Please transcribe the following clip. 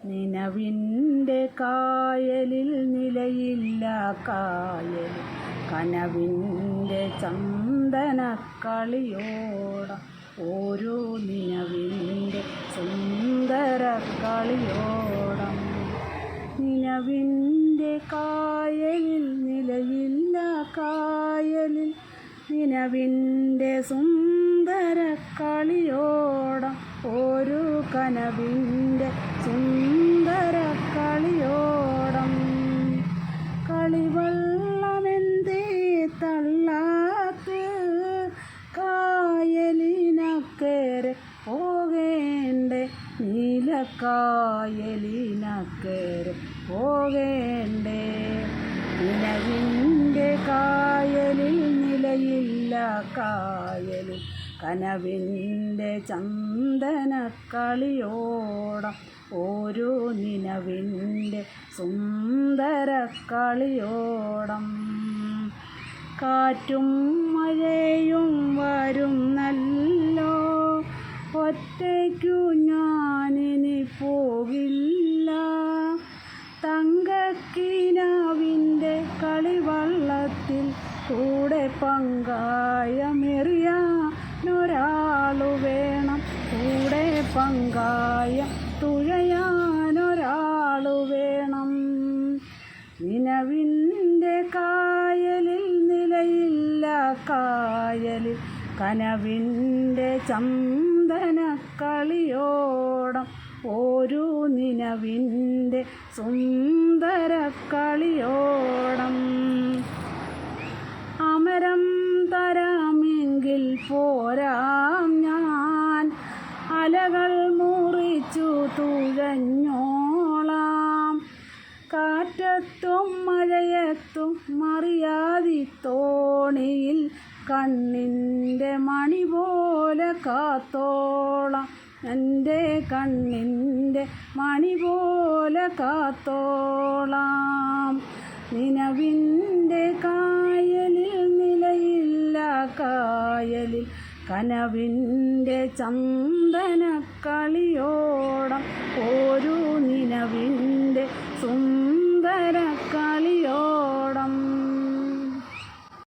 നിലവിൻ്റെ കായലിൽ നിലയില്ല കായലിൽ കനവിൻ്റെ ചന്ദനക്കളിയോടം ഓരോ നിലവിൻ്റെ സുന്ദര കളിയോടം. നിലവിൻ്റെ കായലിൽ നിലയില്ല കായലിൽ നിലവിൻ്റെ സുന്ദര കളിയോടം ഓരോ കനവിൻ്റെ സുന്ദര കളിയോടം. കളിവള്ളമെന്തേ തള്ളാത്ത് കായലിനക്കരെ പോകേണ്ടേ നീലക്കായലിനക്കരെ പോകേണ്ടേ. നിലവിൻ്റെ കായലിൽ നിലയില്ല കായലിൽ കനവിൻ്റെ ചന്ദനക്കളിയോടം ഓരോ നിലവിൻ്റെ സുന്ദര കളിയോടം. കാറ്റും മഴയും വരുന്നല്ലോ, ഒറ്റയ്ക്കു ഞാനിനി പോകില്ല. തങ്കക്കിനാവിൻ്റെ കളിവള്ളത്തിൽ കൂടെ പങ്കായമേറിയാനൊരാളു വേണം, കൂടെ പങ്കായം തുഴയാനൊരാളു വേണം. നിലവിൻ്റെ കായലിൽ നിലയില്ല കായലിൽ കനവിൻ്റെ ചന്ദനക്കളിയോടം ഓരോ നിലവിൻ്റെ സുന്ദര കളിയോടം. അമരം തരാമെങ്കിൽ പോരാം ഞാൻ, അലകൾ മുറിച്ചു തുഴഞ്ഞോളാം. കാറ്റത്തും മഴയത്തും മറിയാതി തോണിയിൽ കണ്ണിൻ്റെ മണി പോലെ കാത്തോളാം, എൻ്റെ കണ്ണിൻ്റെ മണി പോലെ കാത്തോളാം. നിലവിൻ്റെ കായലിൽ നിലയില്ല കായലിൽ കനവിൻ്റെ ചന്ദനക്കളിയോടം ഓരോ നിലവിൻ്റെ സുന്ദര